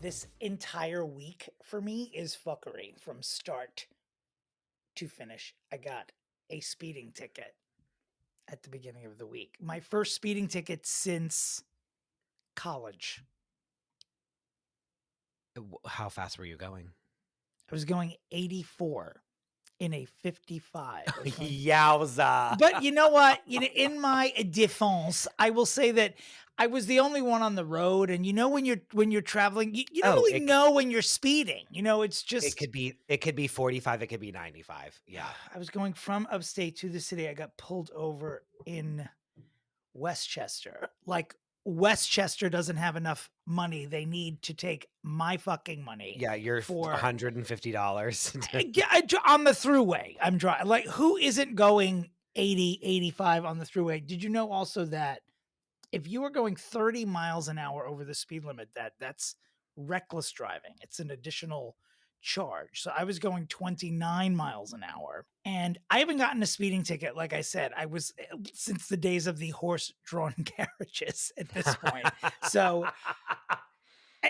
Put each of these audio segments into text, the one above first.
this entire week for me is fuckery from start to finish. I got a speeding ticket at the beginning of the week. My first speeding ticket since college. How fast were you going? I was going 84 in a 55. Yowza. But you know what? In my defense, I will say that I was the only one on the road. And when you're traveling, you don't really know when you're speeding. It's just it could be 45, it could be 95. Yeah. I was going from upstate to the city. I got pulled over in Westchester. Like Westchester doesn't have enough money. They need to take my fucking money. Yeah, you're for $150 on the throughway. I'm driving. Like, who isn't going 80, 85 on the throughway? Did you know also that if you are going 30 miles an hour over the speed limit, that's reckless driving? It's an additional charge. So I was going 29 miles an hour, and I haven't gotten a speeding ticket. Like I said, I was since the days of the horse-drawn carriages at this point. So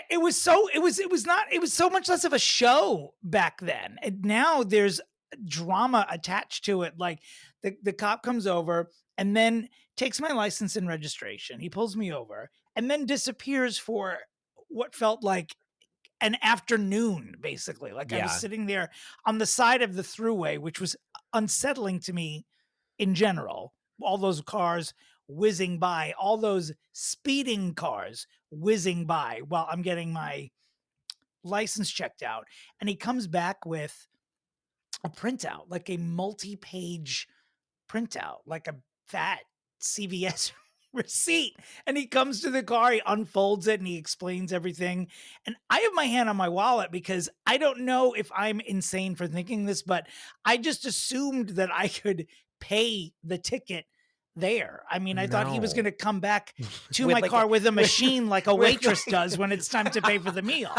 it was so much less of a show back then. And now there's drama attached to it. Like the cop comes over and then takes my license and registration. He pulls me over and then disappears for what felt like an afternoon, basically. Like I was sitting there on the side of the throughway, which was unsettling to me in general. All those cars whizzing by, all those speeding cars whizzing by while I'm getting my license checked out. And he comes back with a printout, like a multi-page printout, like a fat CVS receipt. And he comes to the car, he unfolds it, and he explains everything. And I have my hand on my wallet because I don't know if I'm insane for thinking this, but I just assumed that I could pay the ticket there. I mean, I thought he was going to come back to my car with a machine like a waitress does when it's time to pay for the meal.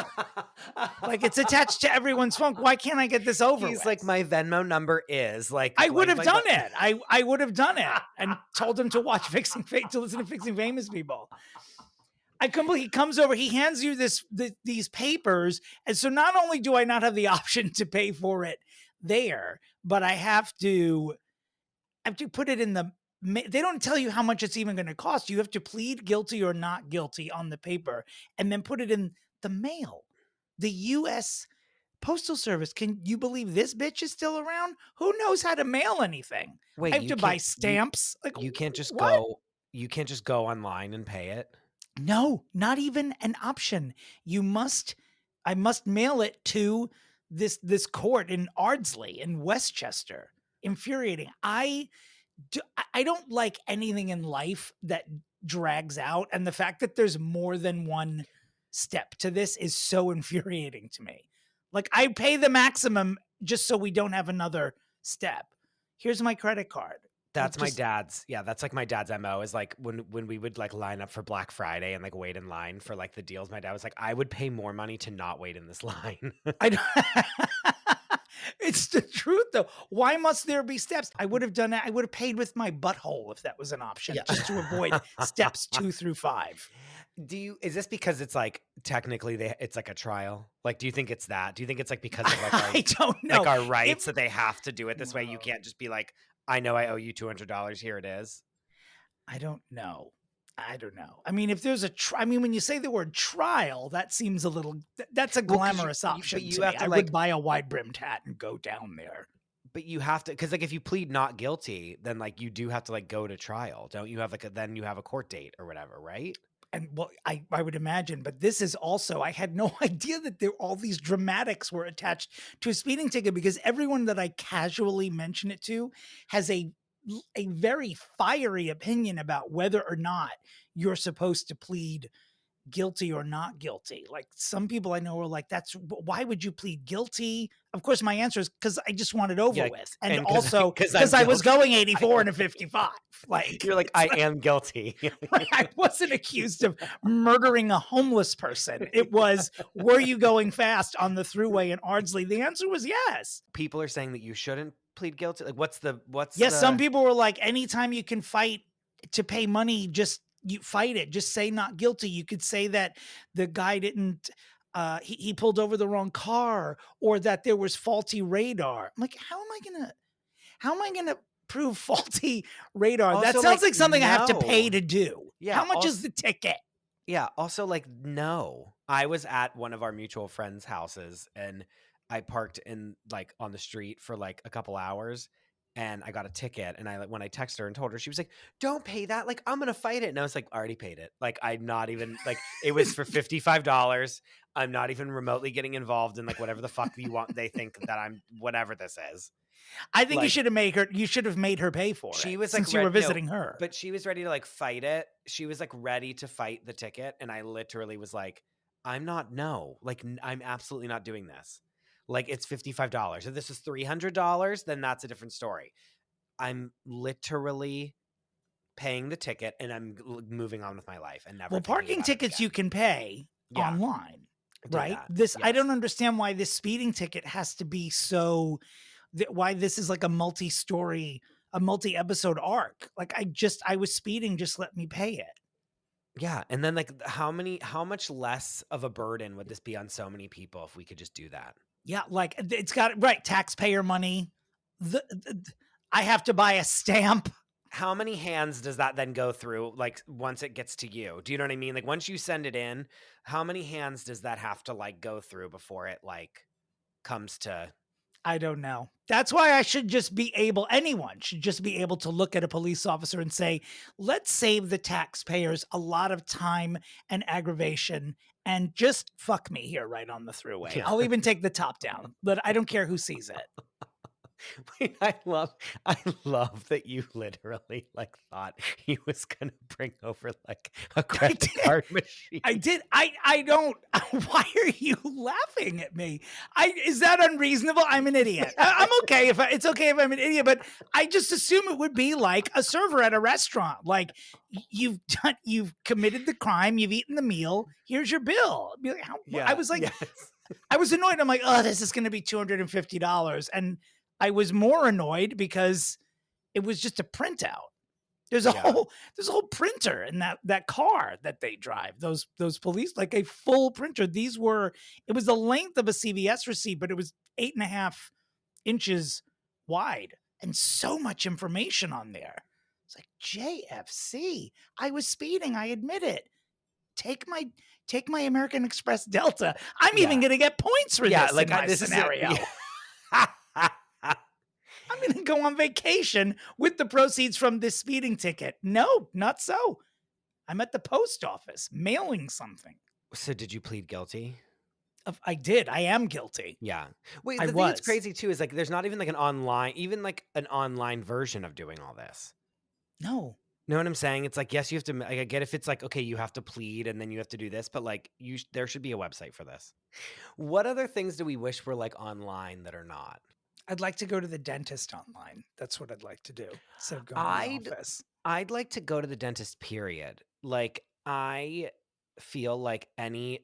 Like, it's attached to everyone's phone. Why can't I get this over He's with? like, my Venmo number is like. I would have done it. I would have done it and told him to watch to listen to Fixing Famous People. He comes over, he hands you these papers. And so not only do I not have the option to pay for it there, but I have to put it in they don't tell you how much it's even going to cost. You have to plead guilty or not guilty on the paper and then put it in the mail. The U.S. Postal Service. Can you believe this bitch is still around? Who knows how to mail anything? Wait, I have to buy stamps. You can't just go. You can't just go online and pay it. No, not even an option. I must mail it to this court in Ardsley in Westchester. Infuriating. I don't like anything in life that drags out. And the fact that there's more than one step to this is so infuriating to me. Like, I pay the maximum just so we don't have another step. Here's my credit card. That's my dad's. Yeah, that's like my dad's MO is like when we would like line up for Black Friday and like wait in line for like the deals. My dad was like, I would pay more money to not wait in this line. It's the truth, though. Why must there be steps? I would have done that. I would have paid with my butthole if that was an option, just to avoid steps 2 through 5. Is this because it's like technically it's like a trial? Like, do you think it's that? Do you think it's like because of like I don't know, like our rights that they have to do it this way? You can't just be like, I know I owe you $200. Here it is. I don't know. I mean, if there's when you say the word trial, that seems that's a glamorous option. I would buy a wide brimmed hat and go down there. But you have to, because like if you plead not guilty, then like you do have to like go to trial. Don't you have then you have a court date or whatever, right? And well, I would imagine, but this is also, I had no idea that all these dramatics were attached to a speeding ticket, because everyone that I casually mention it to has a very fiery opinion about whether or not you're supposed to plead guilty or not guilty. Like, some people I know are like, why would you plead guilty? Of course, my answer is because I just want it over with. And also because I was going 84 and a 55. Like, you're like, I am guilty. I wasn't accused of murdering a homeless person. It was, were you going fast on the throughway in Ardsley? The answer was yes. People are saying that you shouldn't plead guilty. Like, some people were like, anytime you can fight to pay money, just you fight it. Just say not guilty. You could say that the guy didn't he pulled over the wrong car or that there was faulty radar. I'm like, how am I gonna prove faulty radar? That Also, sounds like, like something I have to pay no. to do. Yeah, How much is the ticket? yeah, also, like, no. I was at one of our mutual friends' houses, and I parked in, like, on the street for, like, a couple hours, and I got a ticket, and when I texted her and told her, she was like, "Don't pay that, like, I'm gonna fight it," and I was like, "I already paid it." Like, I'm not even like, it was for $55. I'm not even remotely getting involved in, like, whatever the fuck you want they think that I'm whatever this is. I think Like, you should have made her pay for it she was, like, since you were no, visiting her. but she was ready to, like, fight it. She was, like, ready to fight the ticket, and I literally was like, "I'm not no. Like, I'm absolutely not doing this. Like, it's $55. If this is $300, then that's a different story. I'm literally paying the ticket, and I'm moving on with my life and never Well, thinking parking about it tickets again." you can pay Yeah, online, I did right? that. This I Yes. don't understand why this speeding ticket has to be so why this is like a multi-episode arc. Like I was speeding, just let me pay it. Yeah, and then, like, how much less of a burden would this be on so many people if we could just do that? Yeah, like it's got right taxpayer money. I have to buy a stamp. How many hands does that then go through, like, once it gets to you? Do you know what I mean? Like, once you send it in, how many hands does that have to, like, go through before it, like, comes to I don't know. That's why I should just be able, anyone should just be able to look at a police officer and say, let's save the taxpayers a lot of time and aggravation and just fuck me here right on the throughway. Yeah. I'll even take the top down, but I don't care who sees it. Wait, I love that you literally, like, thought he was gonna bring over, like, a credit did. card machine. I did. I don't. Why are you laughing at me? Is that unreasonable? I'm an idiot. I'm okay if it's okay if I'm an idiot, but I just assume it would be like a server at a restaurant. Like you've committed the crime, you've eaten the meal. Here's your bill. Be like, I Yeah, was like, yes. I was annoyed. I'm like, oh, this is going to be $250, and I was more annoyed because it was just a printout. There's a Yeah. whole printer in that car that they drive. Those police, like a full printer. It was the length of a CVS receipt, but it was 8.5 inches wide and so much information on there. It's like JFC. I was speeding. I admit it. Take my American Express Delta. I'm even Yeah. going to get points for Yeah, this like, in my this is scenario. it. I'm going to go on vacation with the proceeds from this speeding ticket. No, not so. I'm at the post office mailing something. So did you plead guilty? I did. I am guilty. Yeah. Wait, I the thing that's was. crazy too is, like, there's not even, like, an online version of doing all this. No. Know what I'm saying? It's like, yes, you have to, like, I get if it's like, okay, you have to plead and then you have to do this, but, like, there should be a website for this. What other things do we wish were, like, online that are not? I'd like to go to the dentist online. That's what I'd like to do instead of going to I'd the office. I'd like to go to the dentist, period. Like, I feel like any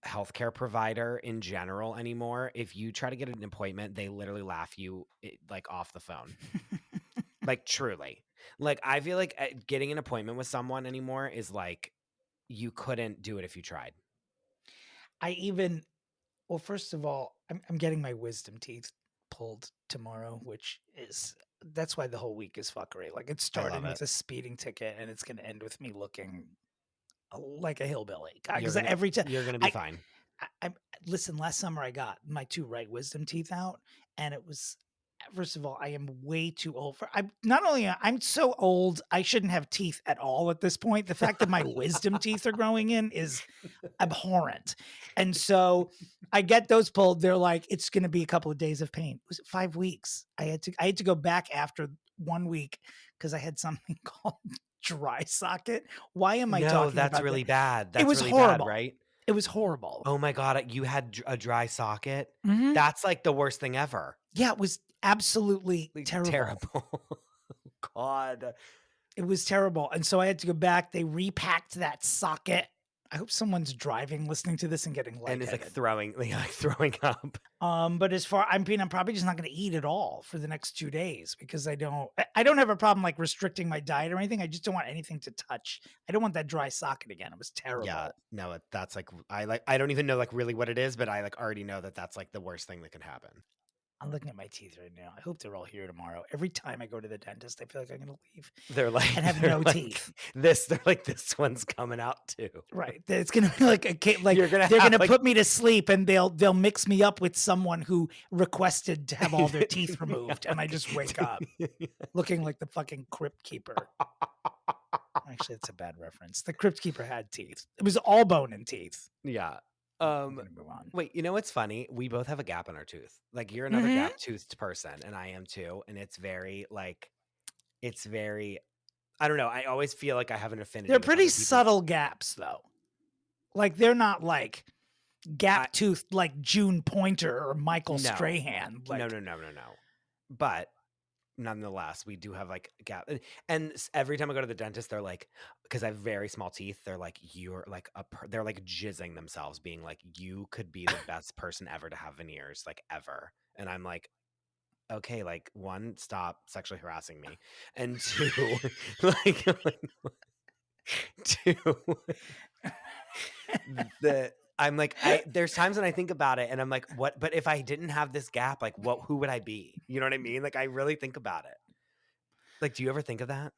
healthcare provider in general anymore, if you try to get an appointment, they literally laugh you, like, off the phone. Like, truly. Like, I feel like getting an appointment with someone anymore is like, you couldn't do it if you tried. Well, first of all, I'm getting my wisdom teeth pulled tomorrow, that's why the whole week is fuckery. Like it started with a speeding ticket and it's going to end with me looking like a hillbilly. Because every time you're going to be fine. Listen, last summer I got my 2 right wisdom teeth out, and it was, first of all, I am way too old I'm so old, I shouldn't have teeth at all at this point. The fact that my wisdom teeth are growing in is abhorrent. And so I get those pulled. They're like, it's going to be a couple of days of pain. Was it 5 weeks? I had to go back after 1 week because I had something called dry socket. Why am I talking that's about really that? bad. It was really horrible. bad, right? It was horrible. Oh my God, you had a dry socket? Mhm. That's like the worst thing ever. Yeah, it was absolutely terrible. God. It was terrible. And so I had to go back. They repacked that socket. I hope someone's driving, listening to this and getting and is like lightheaded. throwing up. But as far I'm probably just not gonna eat at all for the next 2 days because I don't have a problem, like, restricting my diet or anything, I just don't want anything to touch. I don't want that dry socket again, it was Yeah, terrible. no, that's like I don't even know like really what it is, but I like already know that that's like the worst thing that can happen. I'm looking at my teeth right now. I hope they're all here tomorrow. Every time I go to the dentist, I feel like I'm gonna leave They're like and have they're no like teeth. this one's coming out too. Right. It's gonna be like You're gonna they're have gonna like put me to sleep and they'll mix me up with someone who requested to have all their teeth yeah, removed, and I just wake up looking like the fucking crypt keeper. Actually, it's a bad reference. The crypt keeper had teeth. It was all bone and teeth. yeah. I'm gonna move on. Wait, you know what's funny? We both have a gap in our tooth. Like you're another Mhm. gap toothed person, and I am too. And it's very. I don't know. I always feel like I have an affinity They're with pretty other people. subtle gaps, though. Like they're not like I gap toothed like June Pointer or Michael no, Strahan. no, Like, no, no, no, no. But nonetheless, we do have like a gap. And every time I go to the dentist, they're like, because I have very small teeth, they're like, you're like they're like jizzing themselves, being like, you could be the best person ever to have veneers, like ever. And I'm like, okay, like one, stop sexually harassing me, and two, like, two, I'm like, there's times when I think about it and I'm like, what, but if I didn't have this gap, like who would I be? You know what I mean? Like I really think about it. Like, do you ever think of that?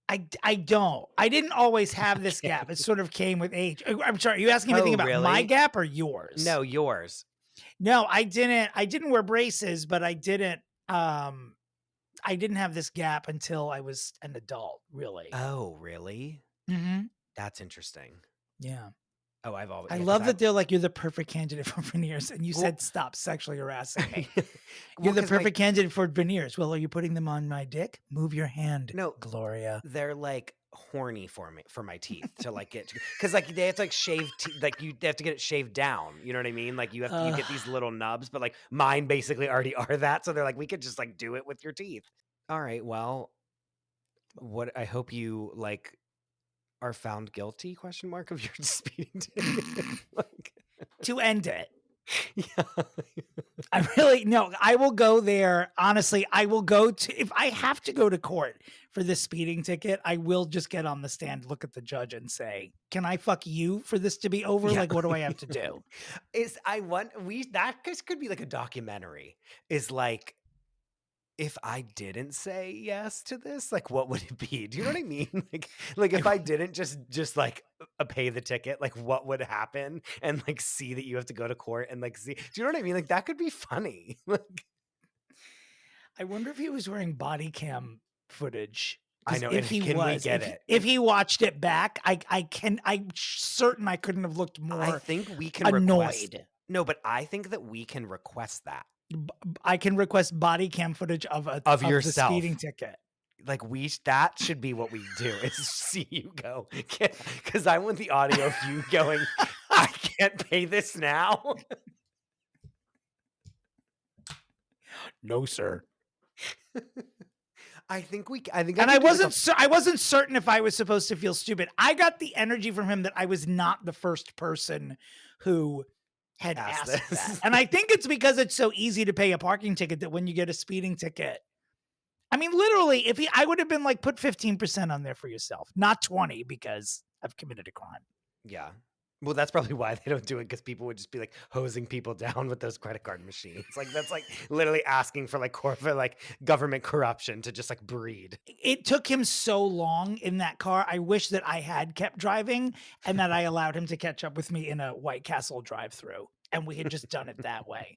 I don't. I didn't always have this Okay. gap. It sort of came with age. I'm sorry. Are you asking me Oh, anything about my really? gap or yours? No, yours. No, I didn't. I didn't wear braces, but um I didn't have this gap until I was an adult, really. Oh, really? Mhm. That's interesting. Yeah. Oh, I've always, I yeah, because love I've, that they're like, "You're the perfect candidate for veneers," and you well, said, "Stop sexually harassing me." well, You're the because my, perfect candidate for veneers. Well, are you putting them on my dick? Move your hand, no, Gloria. they're like horny for me, for my teeth to like get, because like they have to like shave, like they have to get it shaved down. You know what I mean? Like you Uh, get these little nubs, but like mine basically already are that. So they're like, we could just like do it with your teeth. All right. Well, what I hope you like are found guilty, question mark, of your speeding ticket. Like, to end it. yeah. I really no, I will go there. Honestly, I will go to if I have to go to court for this speeding ticket, I will just get on the stand, look at the judge and say, "Can I fuck you for this to be over? Yeah. Like, what do I have to do?" Is I want we that could be like a documentary. Is like, if I didn't say yes to this, like what would it be? Do you know what I mean? Like if I didn't just like pay the ticket, like what would happen? And like see that you have to go to court and like see. Do you know what I mean? Like that could be funny. Like I wonder if he was wearing body cam footage. I Because know. if And he can we was, get it? if he watched it back, I'm certain I couldn't have looked I more think we can request. annoyed. No, but I think that we can request that I can request body cam footage of of of the yourself. speeding ticket. Like that should be what we do is see you go, because I want the audio of you going, I can't pay this now. No, sir. I think And I I could do like I wasn't certain if I was supposed to feel stupid. I got the energy from him that I was not the first person who had ask asked that. this. And I think it's because it's so easy to pay a parking ticket that when you get a speeding ticket, I mean, literally, I would have been like, put 15% on there for yourself, not 20 because I've committed a crime. Yeah. Well, that's probably why they don't do it, because people would just be like hosing people down with those credit card machines. Like that's like literally asking for like corporate, like government corruption to just like breed. It took him so long in that car. I wish that I had kept driving and that I allowed him to catch up with me in a White Castle drive-through, and we had just done it that way.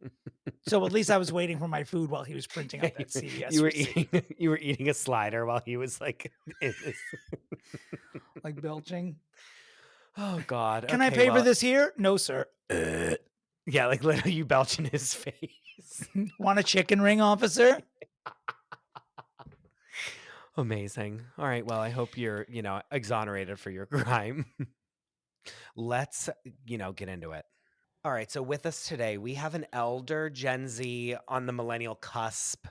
So at least I was waiting for my food while he was printing out that CVS receipt. You were eating a slider while he was like in this. Like belching. Oh God. Can I pay for this here? No, sir. Yeah, like literally you belch in his face. Want a chicken ring, officer? Amazing. All right. Well, I hope you're, exonerated for your crime. Let's, get into it. All right. So with us today, we have an elder Gen Z on the millennial cusp,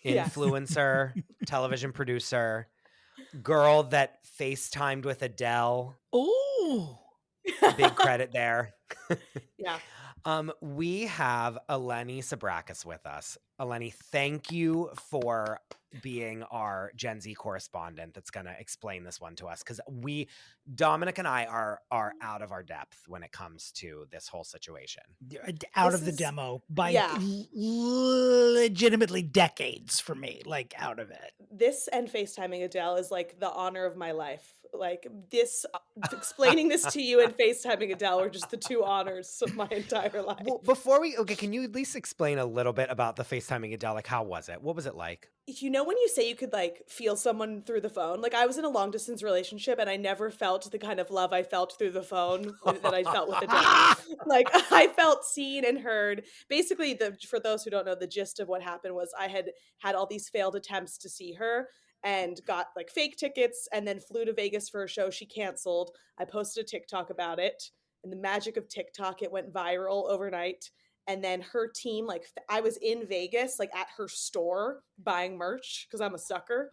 Yes. influencer, television producer, girl that FaceTimed with Adele. Ooh. Big credit there. Yeah. We have Eleni Sabracos with us. Eleni, thank you for being our Gen Z correspondent that's going to explain this one to us, because Dominic and I are out of our depth when it comes to this whole situation. Out This of the is- demo by yeah. legitimately decades for me, like out of it. This and FaceTiming Adele is like the honor of my life. Like this, explaining this to you and FaceTiming Adele are just the two honors of my entire life. Well, can you at least explain a little bit about the FaceTiming Adele? Like, how was it? What was it like? You know when you say you could like feel someone through the phone? Like I was in a long distance relationship and I never felt the kind of love I felt through the phone that I felt with Adele. Like I felt seen and heard. Basically, for those who don't know, the gist of what happened was I had all these failed attempts to see her and got like fake tickets and then flew to Vegas for a show she canceled. I posted a TikTok about it, and the magic of TikTok, it went viral overnight. And then her team, like I was in Vegas, like at her store buying merch because I'm a sucker.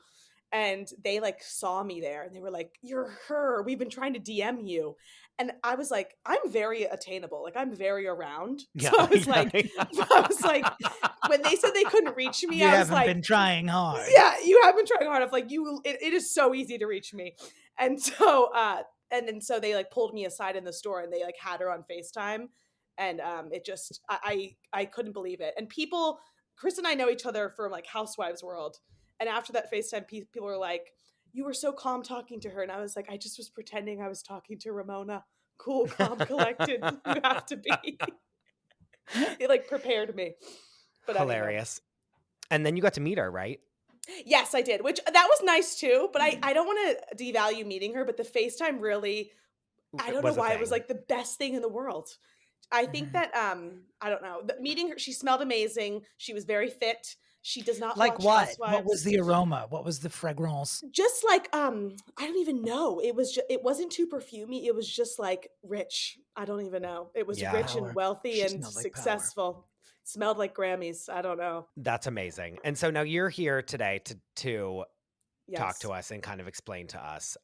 And they like saw me there and they were like, "You're her. We've been trying to DM you." And I was like, I'm very attainable. Like I'm very around. Yeah, So I was like, when they said they couldn't reach me, You I was haven't like, been trying hard. yeah, you have been trying hard. I'm like, it is so easy to reach me. And so, and then so they like pulled me aside in the store and they like had her on FaceTime. And it just, I couldn't believe it. And people, Chris and I know each other from like Housewives World. And after that FaceTime, people were like, "You were so calm talking to her." And I was like, I just was pretending I was talking to Ramona. Cool, calm, collected. You have to be. It like prepared me. But hilarious. And then you got to meet her, right? Yes, I did, which that was nice too, but I don't want to devalue meeting her, but the FaceTime really, I don't know why it was like the best thing in the world. I think that I don't know, meeting her, she smelled amazing. She was very fit. She does not Like watch what? Housewives. What was the aroma? What was the fragrance? Just like I don't even know. It was it wasn't too perfumey. It was just like rich. I don't even know. It was rich and wealthy She and smelled like successful. Smelled like Grammys. I don't know. That's amazing. And so now you're here today to Yes. talk to us and kind of explain to us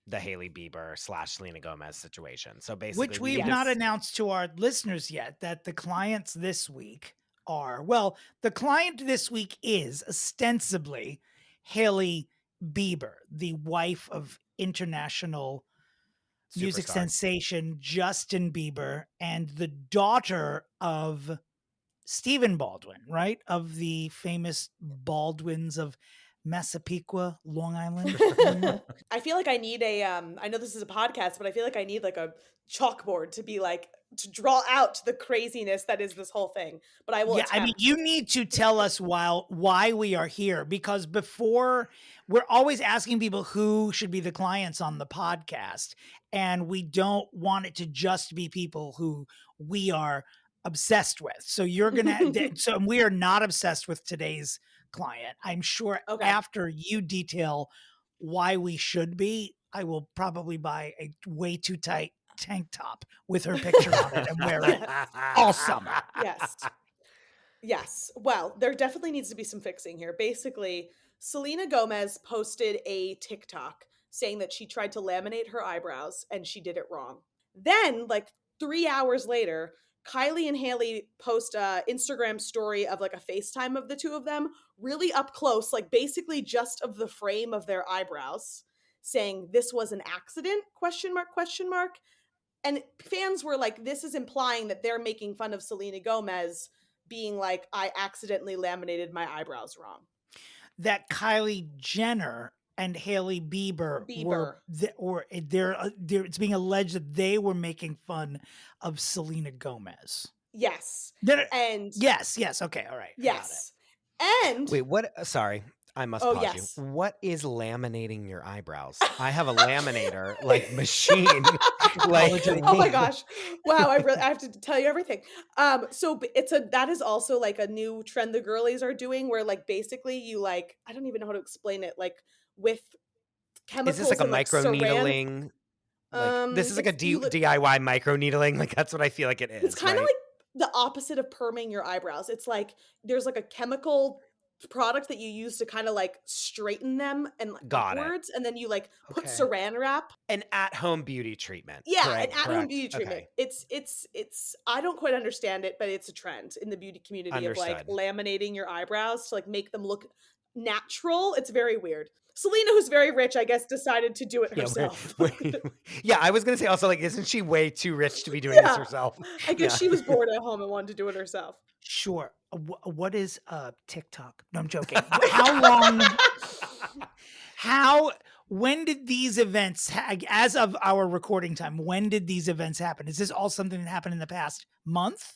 the Hailey Bieber / Selena Gomez situation. So basically, Which we've not announced to our listeners yet, that the clients this week are, well, the client this week is ostensibly Hailey Bieber, the wife of international music sensation Justin Bieber and the daughter of Stephen Baldwin, right? Of the famous Baldwins of Massapequa, Long Island. I feel like I need I know this is a podcast, but I feel like I need like a chalkboard to be like, to draw out the craziness that is this whole thing. But I will attempt. I mean, you need to tell us why we are here, because before, we're always asking people who should be the clients on the podcast, and we don't want it to just be people who we are obsessed with. So you're gonna so we are not obsessed with today's client. I'm sure after you detail why we should be, I will probably buy a way too tight tank top with her picture on it and wear it all summer. Yes. Well, there definitely needs to be some fixing here. Basically, Selena Gomez posted a TikTok saying that she tried to laminate her eyebrows and she did it wrong. Then, like 3 hours later, Kylie and Hailey post a Instagram story of like a FaceTime of the two of them, really up close, like basically just of the frame of their eyebrows, saying this was an accident, question mark, question mark. And fans were like, this is implying that they're making fun of Selena Gomez being like, I accidentally laminated my eyebrows wrong. That Kylie Jenner and Hailey Bieber. It's being alleged that they were making fun of Selena Gomez. Yes. And yes. Okay. All right. Yes. And wait, what? Sorry. I must pause you. What is laminating your eyebrows? I have a laminator like machine. Like, oh my gosh. Wow, I have to tell you everything. So that is also like a new trend the girlies are doing, where like basically you like, I don't even know how to explain it, like with chemicals. Is this like a micro needling? Like, this is like a DIY micro needling. Like that's what I feel like it is. It's kind of like the opposite of perming your eyebrows. It's like there's like a chemical product that you use to kind of like straighten them and like, Got it. upwards, and then you like put Okay. saran wrap. An at-home beauty treatment. Yeah, Correct. an at-home beauty treatment. Okay. It's I don't quite understand it, but it's a trend in the beauty community of like Understood. laminating your eyebrows to like make them look natural. It's very weird. Selena, who's very rich, I guess, decided to do it herself. Yeah, I was gonna say also, like, isn't she way too rich to be doing this herself? I guess she was bored at home and wanted to do it herself. Sure. What is TikTok? No, I'm joking. How long? When did these events, as of our recording time, when did these events happen? Is this all something that happened in the past month?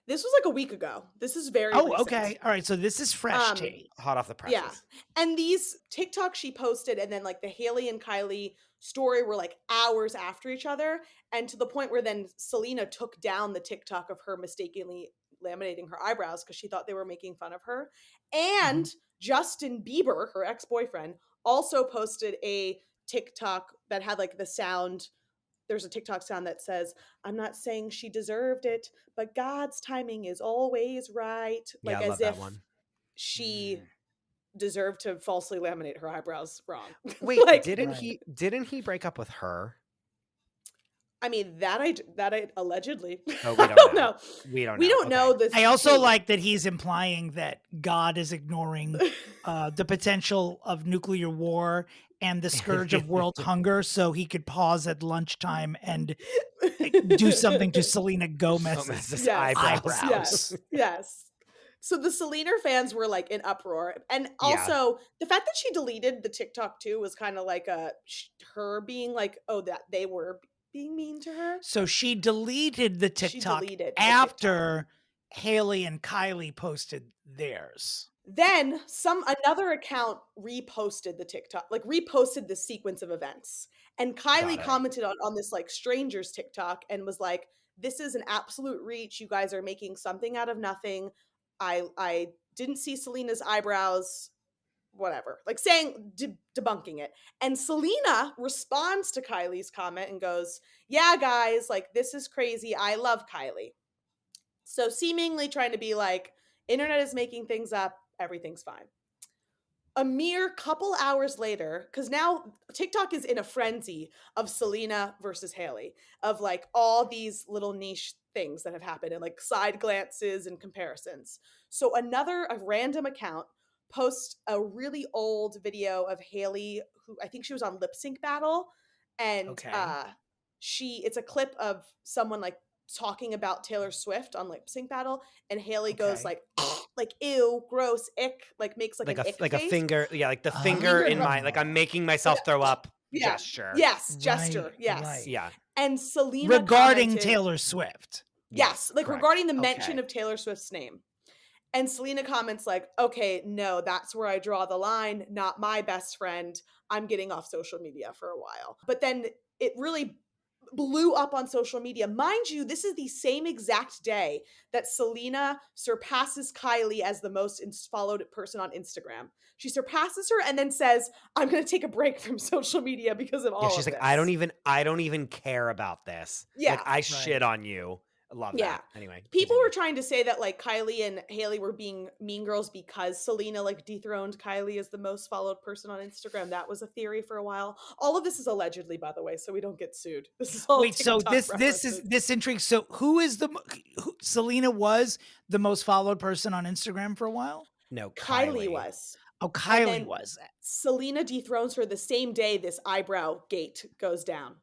This was like a week ago. This is very recent. Okay. All right. So this is fresh tea. Hot off the presses. Yeah. And these TikToks she posted, and then like the Hailey and Kylie story were like hours after each other. And to the point where then Selena took down the TikTok of her mistakenly laminating her eyebrows because she thought they were making fun of her. And Justin Bieber, her ex-boyfriend, also posted a TikTok that had like the sound. There's a TikTok sound that says, "I'm not saying she deserved it, but God's timing is always right." Like I love as that if one. she deserved to falsely laminate her eyebrows wrong. Wait, like, didn't he break up with her? I mean, that I allegedly. Oh, we don't know. We don't know. We don't know this. I also like that he's implying that God is ignoring the potential of nuclear war and the scourge of world hunger, so he could pause at lunchtime and do something to Selena Gomez's eyebrows. Yes. So the Selena fans were like in uproar, and also the fact that she deleted the TikTok too was kind of like her being like, oh, that they were being mean to her. So she deleted the TikTok after Hailey and Kylie posted theirs. Then another account reposted the TikTok, like reposted the sequence of events. And Kylie commented on this like strangers TikTok and was like, "This is an absolute reach. You guys are making something out of nothing. I didn't see Selena's eyebrows." Whatever, like saying, debunking it. And Selena responds to Kylie's comment and goes, "Yeah, guys, like this is crazy. I love Kylie." So seemingly trying to be like, internet is making things up. Everything's fine. A mere couple hours later, because now TikTok is in a frenzy of Selena versus Hailey, of like all these little niche things that have happened and like side glances and comparisons. So a random account post a really old video of Hailey, who I think she was on Lip Sync Battle, and it's a clip of someone like talking about Taylor Swift on Lip Sync Battle, and Hailey goes like ew, gross, ick, like makes like an ick like face. A finger, like the finger in my like I'm making myself throw up gesture. Yes, gesture. Yes. Right. Yeah. And Selena regarding Taylor Swift. Yes, like regarding the mention of Taylor Swift's name. And Selena comments like, "Okay, no, that's where I draw the line. Not my best friend. I'm getting off social media for a while." But then it really blew up on social media. Mind you, this is the same exact day that Selena surpasses Kylie as the most followed person on Instagram. She surpasses her and then says, "I'm going to take a break from social media because of all of this." She's like, I don't even care about this. Yeah. Like, I shit on you. I love that. Anyway. People were trying to say that like Kylie and Hailey were being mean girls because Selena like dethroned Kylie as the most followed person on Instagram. That was a theory for a while. All of this is allegedly, by the way, so we don't get sued. This is all TikTok references. This intrigues. So who Selena was the most followed person on Instagram for a while? No, Kylie was. Oh, Kylie was. Selena dethrones her the same day this eyebrow gate goes down.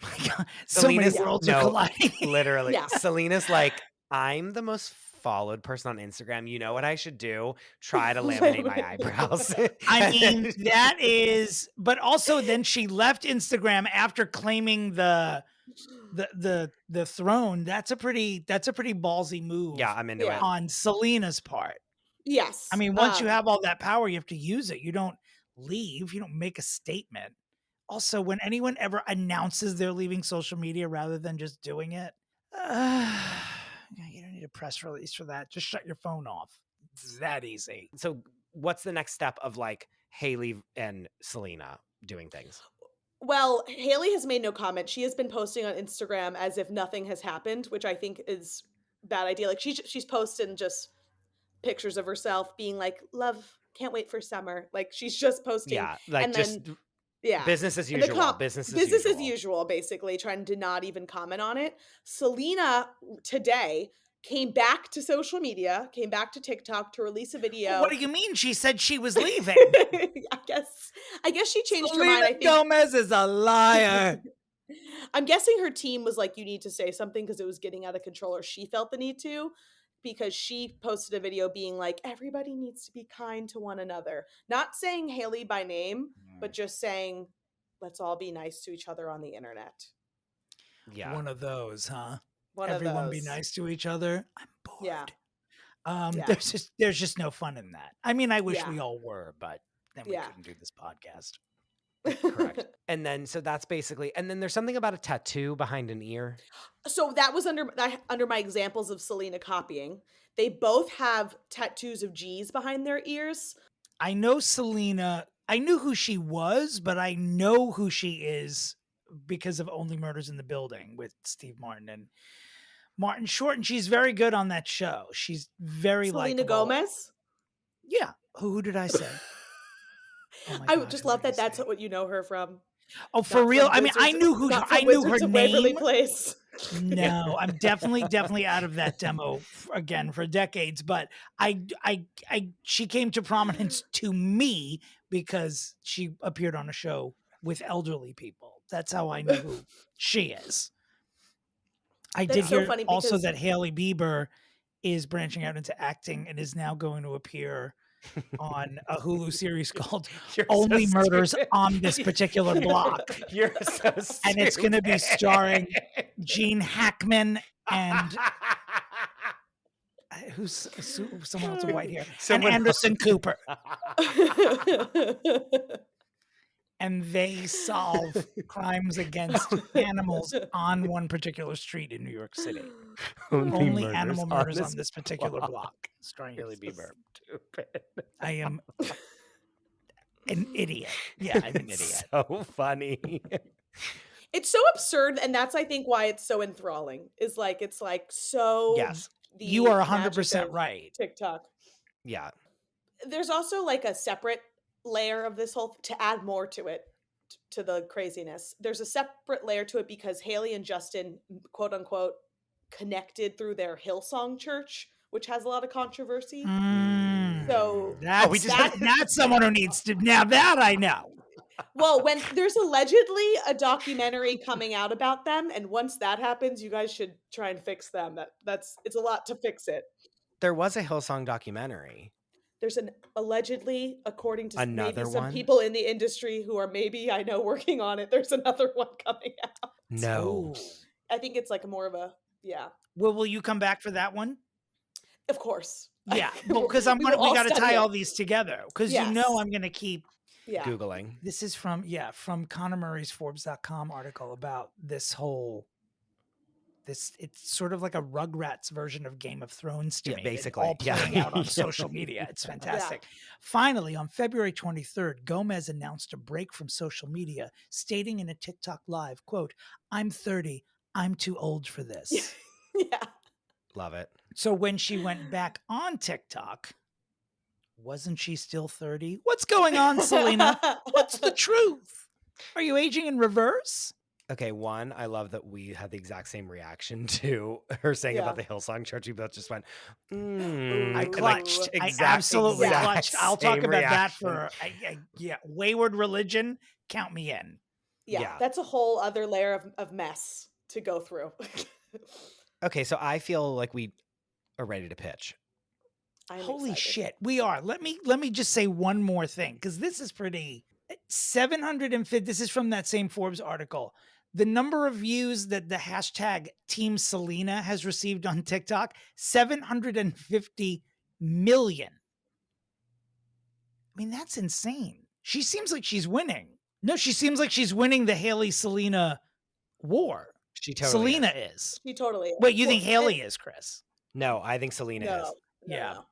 My God, so many worlds are colliding. Literally. Yeah. Selena's like, I'm the most followed person on Instagram. You know what I should do? Try to laminate my eyebrows. I mean, that is, but also then she left Instagram after claiming the throne. That's a pretty ballsy move. Yeah, I'm into it. On Selena's part. Yes. I mean, once you have all that power, you have to use it. You don't leave. You don't make a statement. Also, when anyone ever announces they're leaving social media rather than just doing it, you don't need a press release for that. Just shut your phone off. It's that easy. So what's the next step of like Hailey and Selena doing things? Well, Hailey has made no comment. She has been posting on Instagram as if nothing has happened, which I think is a bad idea. Like she's posted and just pictures of herself being like, love, can't wait for summer. Like she's just posting. Yeah, like And just then, yeah. business as And the usual. Business as business as usual. usual, basically trying to not even comment on it. Selena today came back to social media, came back to TikTok to release a video. What do you mean? She said she was leaving. I guess she changed her mind. I think Gomez is a liar. I'm guessing her team was like, you need to say something because it was getting out of control, or she felt the need to, because she posted a video being like, everybody needs to be kind to one another. Not saying Hailey by name, but just saying, let's all be nice to each other on the internet. Yeah. One of those, huh? One Everyone of be those. nice to each other. I'm bored. Yeah. There's just no fun in that. I mean, I wish Yeah. we all were, but then we Yeah. couldn't do this podcast. Correct. And then so that's basically, and then there's something about a tattoo behind an ear. So that was under my examples of Selena copying. They both have tattoos of G's behind their ears. I know Selena. I knew who she was, but I know who she is because of Only Murders in the Building with Steve Martin and Martin Short, and she's very good on that show. She's very Selena likable. Gomez. Yeah. Who did I say? Oh my I God, just who love did I that that's say? what you know her from. Oh, for Not real? from I mean, I Wizards- knew who not I from knew Wizards her of Waverly name. Place. No, I'm definitely out of that demo again for decades. But she came to prominence to me because she appeared on a show with elderly people. That's how I knew who she is. I That's did so hear funny also because- that Hailey Bieber is branching out into acting and is now going to appear on a Hulu series called You're Only so Murders stupid. on This Particular Block. You're so stupid. And it's going to be starring Gene Hackman and who's someone else with white hair, Someone and else. Anderson Cooper. And they solve crimes against animals on one particular street in New York City. Only animal murders on this particular block. Starring Hailey Bieber. Stupid. I am an idiot. Yeah, I'm an idiot. So funny. It's so absurd, and that's I think why it's so enthralling. Is like it's like so. Yes. the You are magic 100% of right. TikTok. Yeah. There's also like a separate layer of this whole to add more to it, to the craziness. There's a separate layer to it because Hailey and Justin, quote unquote, connected through their Hillsong church, which has a lot of controversy. So That's someone who needs to. Now that I know. well, when there's allegedly a documentary coming out about them, and once that happens, you guys should try and fix them. It's a lot to fix it. There was a Hillsong documentary. There's an allegedly, according to Another maybe some one? people in the industry who are maybe I know working on it. There's another one coming out. No. Ooh. I think it's like more of a Well, will you come back for that one? Of course. Yeah, because we got to tie all these together because Yes. you know I'm going to keep. Yeah. Googling. This is from Connor Murray's Forbes.com article about this whole. It's sort of like a Rugrats version of Game of Thrones to Yeah, me. basically. All playing out on Yeah. social media. It's fantastic. Finally, on February 23rd, Gomez announced a break from social media, stating in a TikTok live, quote, "I'm 30. I'm too old for this." Yeah. Love it. So when she went back on TikTok, wasn't she still 30? What's going on, Selena? What's the truth? Are you aging in reverse? Okay, one, I love that we had the exact same reaction to her saying Yeah. about the Hillsong Church. We both just went, I Like, clutched. I exact- absolutely exact clutched. I'll talk same about reaction. that for wayward religion. Count me in. Yeah. That's a whole other layer of mess to go through. Okay, so I feel like we are ready to pitch. I'm Holy excited. shit, we are. Let me just say one more thing because this is pretty. 750. This is from that same Forbes article. The number of views that the hashtag Team Selena has received on TikTok, 750 million. I mean, that's insane. She seems like she's winning. No, she seems like she's winning the Hailey Selena war. She totally Selena is. is. She totally is. Wait, you think Well, Hailey is, Chris? No, I think Selena is. No. Yeah. No.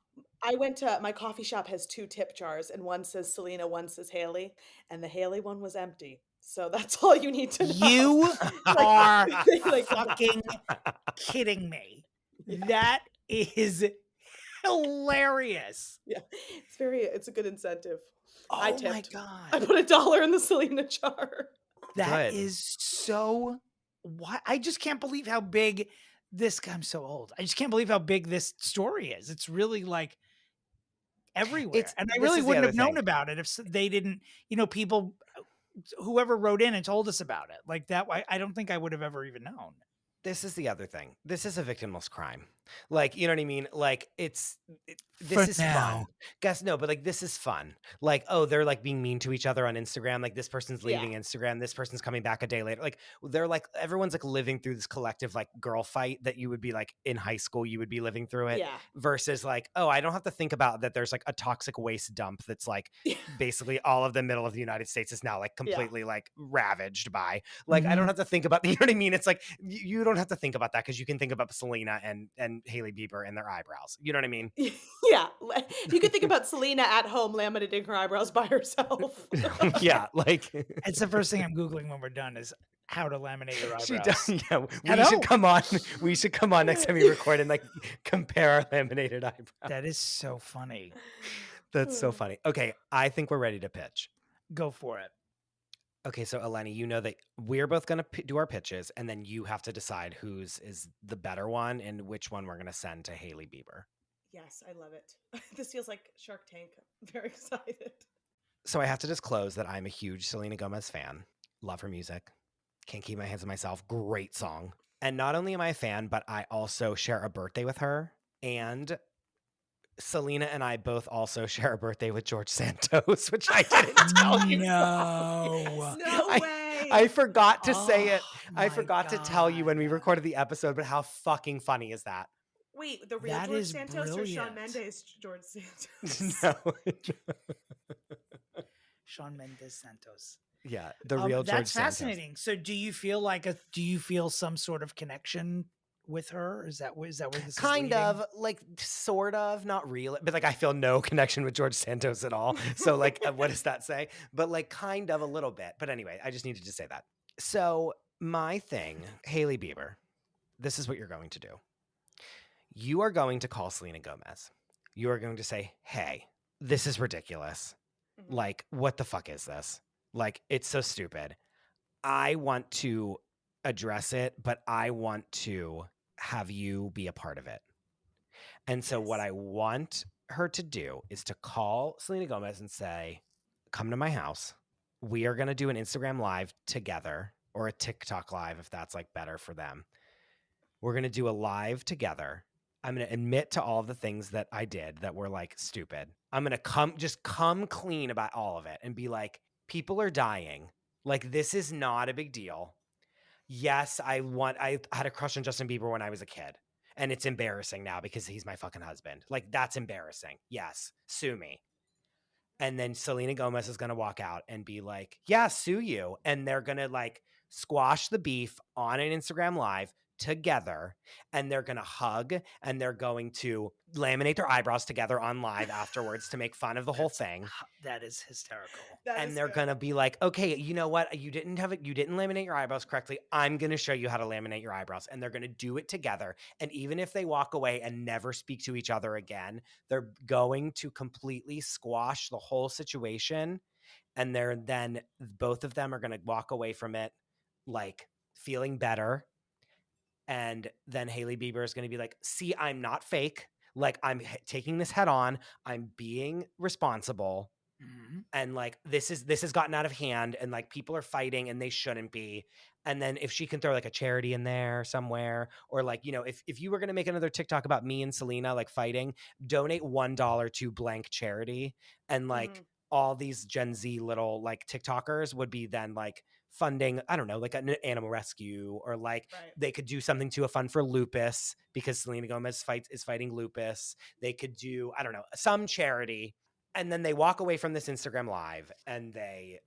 I went to my coffee shop has 2 tip jars and one says Selena, one says Hailey, and the Hailey one was empty. So that's all you need to know. You Like- are like- fucking kidding me. That is hilarious. Yeah, it's a good incentive. I Oh my tipped. I God. put $1 in the Selena jar. That Good. is so what I just can't believe how big this I'm so old. I just can't believe how big this story is. It's really like everywhere. And I This really is the wouldn't other have known thing. about it if they didn't, people whoever wrote in and told us about it. Like that I don't think I would have ever even known. This is the other thing. This is a victimless crime. Like, you know what I mean? Like, this For is fun. now. Guess no, but like, this is fun. Like, oh, they're like being mean to each other on Instagram. Like, this person's Yeah. leaving Instagram. This person's coming back a day later. Like, they're like, everyone's like living through this collective like girl fight that you would be like in high school, you would be living through it. Yeah. Versus like, oh, I don't have to think about that there's like a toxic waste dump that's like basically all of the middle of the United States is now like completely like ravaged by. Like, I don't have to think about, you know what I mean? It's like, you don't have to think about that because you can think about Selena and Hailey Bieber and their eyebrows. You know what I mean? Yeah. You could think about Selena at home laminating her eyebrows by herself. Yeah, like It's the first thing I'm Googling when we're done is how to laminate your she eyebrows. does. Yeah, I we should know. come on. We should come on next time we record and like compare our laminated eyebrows. That is so funny. That's so funny. Okay, I think we're ready to pitch. Go for it. Okay, so Eleni, you know that we're both going to do our pitches, and then you have to decide whose is the better one and which one we're going to send to Hailey Bieber. Yes, I love it. This feels like Shark Tank. I'm very excited. So I have to disclose that I'm a huge Selena Gomez fan. Love her music. Can't keep my hands on myself. Great song. And not only am I a fan, but I also share a birthday with her. And Selena and I both also share a birthday with George Santos, which I didn't tell you. No. No way. I forgot to say it. Oh I my forgot to tell you when we God. recorded the episode, but how fucking funny is that? Wait, the real That George is Santos or Shawn brilliant. Mendes George Santos? No. Shawn Mendes Santos. Yeah, the real George That's Santos. fascinating. So do you feel some sort of connection with her? Is that where this is Kind leading? of, like, sort of, not real, but like I feel no connection with George Santos at all. So like, what does that say? But like, kind of a little bit. But anyway, I just needed to say that. So my thing, Hailey Bieber, this is what you're going to do. You are going to call Selena Gomez. You are going to say, hey, this is ridiculous. Mhm. Like, what the fuck is this? Like, it's so stupid. I want to address it, but I want to have you be a part of it. And so what Yes. I want her to do is to call Selena Gomez and say, come to my house. We are going to do an Instagram live together, or a TikTok live if that's like better for them. We're going to do a live together. I'm going to admit to all the things that I did that were like stupid. I'm going to come clean about all of it and be like, people are dying. Like, this is not a big deal. Yes, I had a crush on Justin Bieber when I was a kid, and it's embarrassing now because he's my fucking husband. Like, that's embarrassing. Yes, sue me. And then Selena Gomez is going to walk out and be like, yeah, sue you. And they're going to like squash the beef on an Instagram live together, and they're going to hug, and they're going to laminate their eyebrows together on live afterwards to make fun of the whole thing. That is hysterical. And they're going to be like, okay, you know what? You didn't laminate your eyebrows correctly. I'm going to show you how to laminate your eyebrows. And they're going to do it together. And even if they walk away and never speak to each other again, they're going to completely squash the whole situation. And then both of them are going to walk away from it like feeling better. And then Hailey Bieber is going to be like, see, I'm not fake. Like, I'm taking this head on. I'm being responsible. Mhm. And like, this has gotten out of hand, and like, people are fighting and they shouldn't be. And then if she can throw like a charity in there somewhere, or like, you know, if you were going to make another TikTok about me and Selena like fighting, donate $1 to blank charity. And like, all these Gen Z little like TikTokers would be then like funding, I don't know, like an animal rescue, or like they could do something to a fund for lupus because Selena Gomez is fighting lupus. They could do, I don't know, some charity. And then they walk away from this Instagram live and they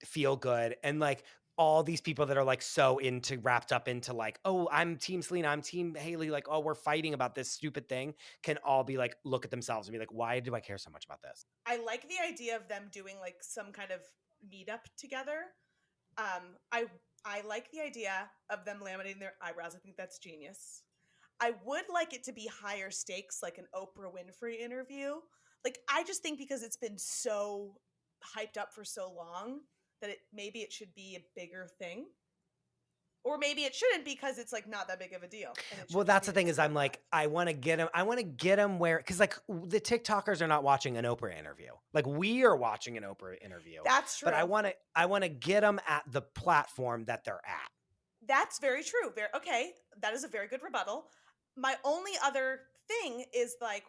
feel good. And like, all these people that are like so wrapped up into like, oh, I'm team Selena, I'm team Hailey, like, oh, we're fighting about this stupid thing, can all be like, look at themselves and be like, why do I care so much about this? I like the idea of them doing like some kind of meetup together. I like the idea of them laminating their eyebrows. I think that's genius. I would like it to be higher stakes, like an Oprah Winfrey interview. Like, I just think because it's been so hyped up for so long that maybe it should be a bigger thing. Or maybe it shouldn't because it's like not that big of a deal. Well, that's the thing is I'm like, I want to get him where, because like the TikTokers are not watching an Oprah interview. Like we are watching an Oprah interview. That's true. But I want to get them at the platform that they're at. That's very true. Okay. That is a very good rebuttal. My only other thing is like,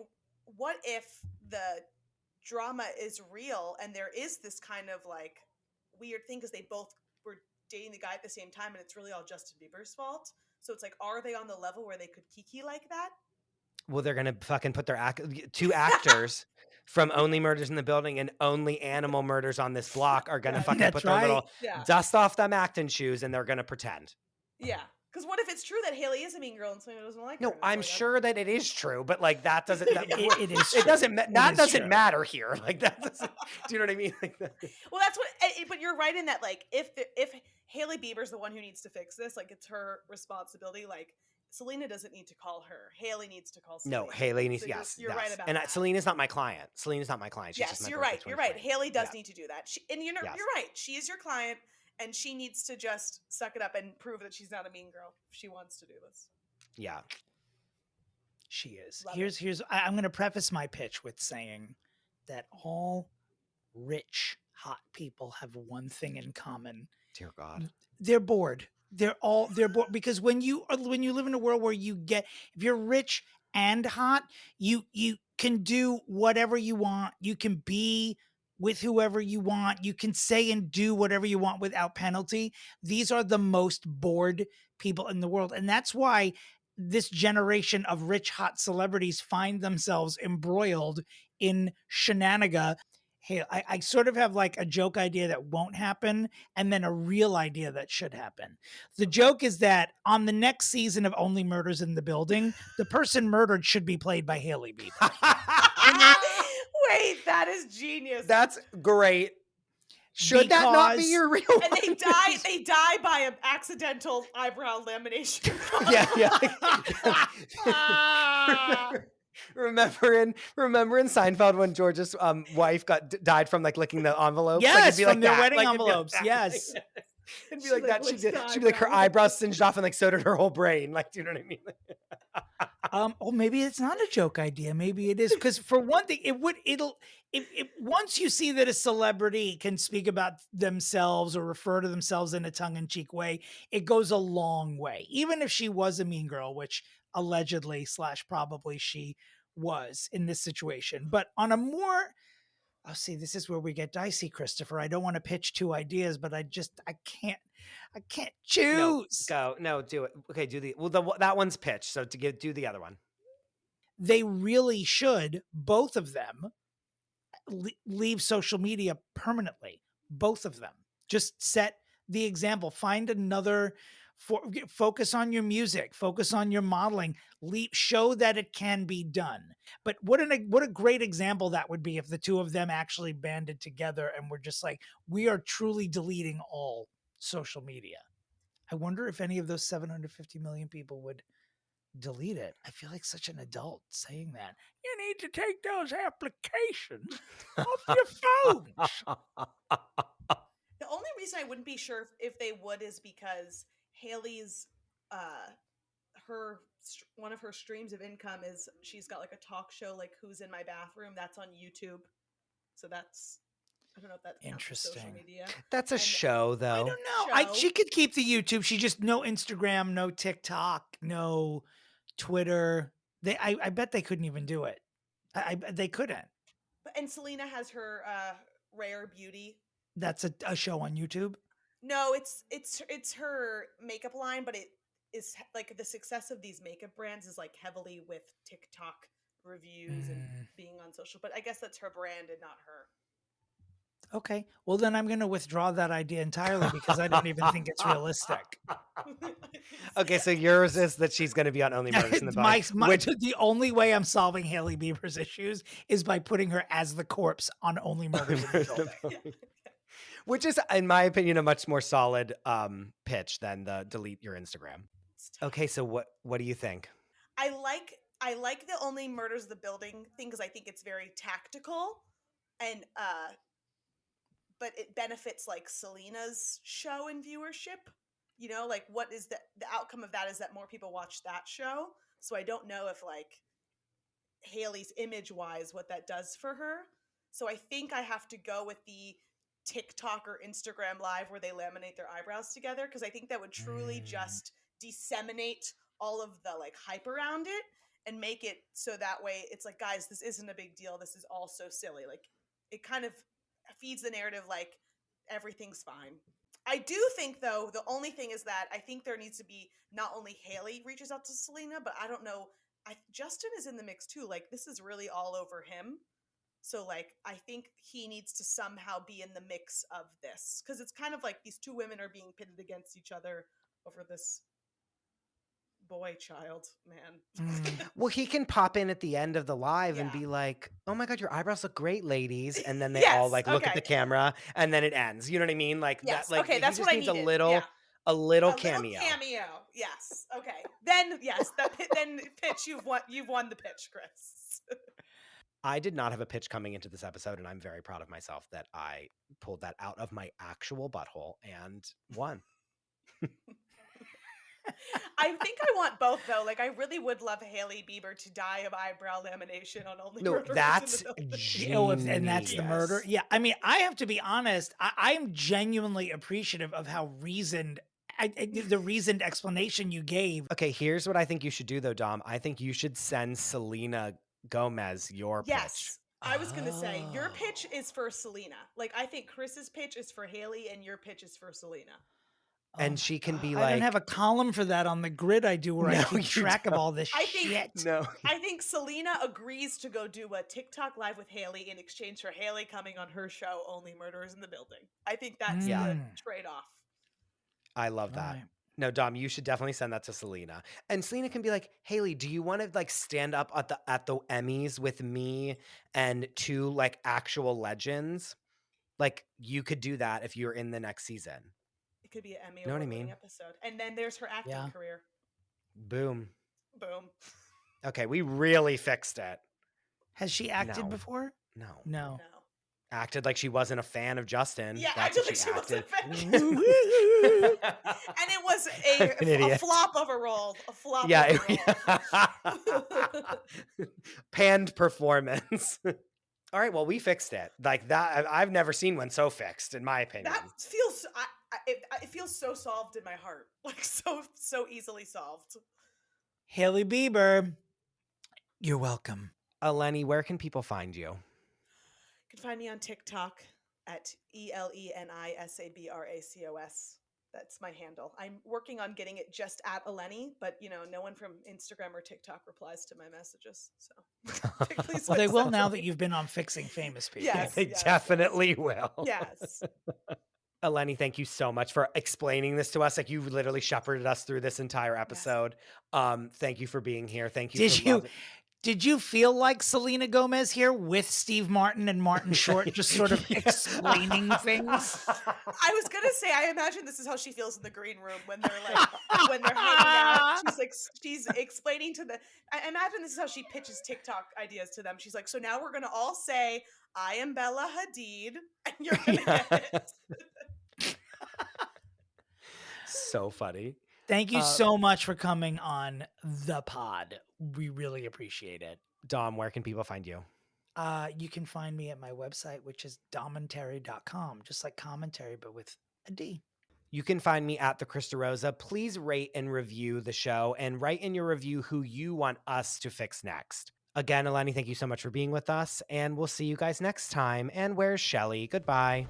what if the drama is real and there is this kind of like weird thing because they both were dating the guy at the same time and it's really all Justin Bieber's fault. So it's like, are they on the level where they could kiki like that? Well, they're going to fucking put their two actors from Only Murders in the Building and Only Animal Murders on This Block are going to fucking put their little dust off them acting shoes and they're going to pretend. Yeah. Because what if it's true that Hailey is a mean girl and Selena doesn't like her? No, I'm sure that it is true, but like that doesn't. It is. True. It doesn't. That doesn't matter here. Like that doesn't. Do you know what I mean? Like that. Well, that's what. But you're right in that. Like, if Hailey Bieber's the one who needs to fix this, like it's her responsibility. Like Selena doesn't need to call her. Hailey needs to call Selena. No, Hailey needs. So yes, you're right about and that. Selena's not my client. Selena's not my client. She's yes, just my you're right. You're right. Friend. Hailey does need to do that. You're right. She is your client. And she needs to just suck it up and prove that she's not a mean girl if she wants to do this. Yeah. She is. I'm going to preface my pitch with saying that all rich, hot people have one thing in common. Dear God. They're bored. They're bored because when you live in a world where if you're rich and hot, you can do whatever you want. You can be with whoever you want. You can say and do whatever you want without penalty. These are the most bored people in the world. And that's why this generation of rich, hot celebrities find themselves embroiled in shenanigan. Hey, I sort of have like a joke idea that won't happen and then a real idea that should happen. The joke is that on the next season of Only Murders in the Building, the person murdered should be played by Hailey Bieber. Wait, that is genius. That's great. Should that not be your real? And they die by an accidental eyebrow lamination. Remember in Seinfeld when George's wife died from like licking the envelopes? Yes, like, it'd be from like their that. wedding like, envelopes. Yes. It'd be like that. She'd be like her eyebrows singed off and like so did her whole brain. Like, do you know what I mean? Or maybe it's not a joke idea. Maybe it is. Because for one thing, once you see that a celebrity can speak about themselves or refer to themselves in a tongue-in-cheek way, it goes a long way. Even if she was a mean girl, which allegedly / probably she was in this situation. But on a more, see, this is where we get dicey, Christopher. I don't want to pitch two ideas, but I can't choose. No, do it. Okay, that one's pitch. So do the other one. They really should, both of them, leave social media permanently. Both of them. Just set the example. Find another. Focus on your music. Focus on your modeling. Show that it can be done. But what a great example that would be if the two of them actually banded together and were just like, we are truly deleting all social media. I wonder if any of those 750 million people would delete it. I feel like such an adult saying that. You need to take those applications off your phones. The only reason I wouldn't be sure if they would is because Hailey's one of her streams of income is she's got like a talk show like Who's in My Bathroom. That's on YouTube. So I don't know if that's interesting. Social media. That's a show though. I don't know. She could keep the YouTube. She just no Instagram, no TikTok, no Twitter. I bet they couldn't even do it. They couldn't. And Selena has her Rare Beauty. That's a show on YouTube. No, it's her makeup line, but it is like the success of these makeup brands is like heavily with TikTok reviews and being on social. But I guess that's her brand and not her. Okay. Well, then I'm going to withdraw that idea entirely because I don't even think it's realistic. Okay, so yours is that she's going to be on Only Murders in the Building. The only way I'm solving Hailey Bieber's issues is by putting her as the corpse on Only Murders in the Building. Which is, in my opinion, a much more solid pitch than the delete your Instagram. Okay, so what do you think? I I like the only murders the building thing because I think it's very tactical, and but it benefits like Selena's show and viewership. You know, like what is the outcome of that is that more people watch that show. So I don't know if like Hailey's image wise what that does for her. So I think I have to go with the TikTok or Instagram live where they laminate their eyebrows together because I think that would truly just disseminate all of the like hype around it and make it so that way it's like, guys, this isn't a big deal. This is all so silly. Like it kind of feeds the narrative like everything's fine. I do think though the only thing is that I think there needs to be not only Hailey reaches out to Selena, but I don't know. Justin is in the mix too. Like this is really all over him. So like I think he needs to somehow be in the mix of this because it's kind of like these two women are being pitted against each other over this boy child man. Well, he can pop in at the end of the live and Yeah. be like, "Oh my god, your eyebrows look great, ladies," and then they Yes, all like look at okay. the camera, and then it ends. You know what I mean? Like Yes. that. Like Okay, he that's just what I needs needed. a little Yeah. cameo. Little cameo. Yes. Okay. Then yes, then pitch you've won the pitch, Chris. I did not have a pitch coming into this episode, and I'm very proud of myself that I pulled that out of my actual butthole and won. I think I want both though. Like I really would love Hailey Bieber to die of eyebrow lamination on Only No, Murders in that's the Building. Oh, and that's the genius. murder. Yeah, I mean, I have to be honest. I am genuinely appreciative of how reasoned the reasoned explanation you gave. Okay, here's what I think you should do though, Dom. I think you should send Selena Gomez your Yes. I was gonna say your Oh. pitch is for Selena. Like I think Chris's pitch is for Hailey, and your pitch is for Selena. And Oh she my can God. be I don't have a like- column for that on the grid I do where I No, keep you track of don't. all this I think- shit. No. I think Selena agrees to go do a TikTok live with Hailey in exchange for Hailey coming on her show, Only Murders in the Building. I think that's the Mm. trade-off. I love that. Right. No, Dom, you should definitely send that to Selena. And Selena can be like, "Hailey, do you want to like stand up at the Emmys with me and two like actual legends? Like you could do that if you're in the next season." It could be an Emmy Know what I award-winning mean? episode. And then there's her acting Yeah. career. Boom. Boom. Okay, we really fixed it. Has she acted No. before? No. No. No. Acted like she wasn't a fan of Justin. Yeah, That's acted what like she wasn't acted. a fan. And it was I'm an a idiot. flop of a role. A flop Yeah. of a role. Panned performance. All right, well, we fixed it. Like that, I've never seen one so fixed, in my opinion. That feels it feels so solved in my heart. Like so easily solved. Hailey Bieber, you're welcome. Eleni, where can people find you? You can find me on TikTok at ELENISABRACOS. That's my handle. I'm working on getting it just at Eleni, but no one from Instagram or TikTok replies to my messages. So please Well, they fix will that now for that me. you've been on Fixing Famous People. Yes. They definitely will. Yes. Eleni, thank you so much for explaining this to us. Like you literally shepherded us through this entire episode. Thank you for being here. Thank you. Did you feel like Selena Gomez here with Steve Martin and Martin Short just sort of explaining things? I was gonna say, I imagine this is how she feels in the green room when they're hanging out. She's explaining to I imagine this is how she pitches TikTok ideas to them. She's like, so now we're gonna all say, I am Bella Hadid, and you're gonna get it. So funny. Thank you so much for coming on the pod. We really appreciate it. Dom, where can people find you? You can find me at my website, which is domentary.com, just like commentary, but with a D. You can find me at the Krista Rosa. Please rate and review the show and write in your review who you want us to fix next. Again, Eleni, thank you so much for being with us, and we'll see you guys next time. And where's Shelly? Goodbye.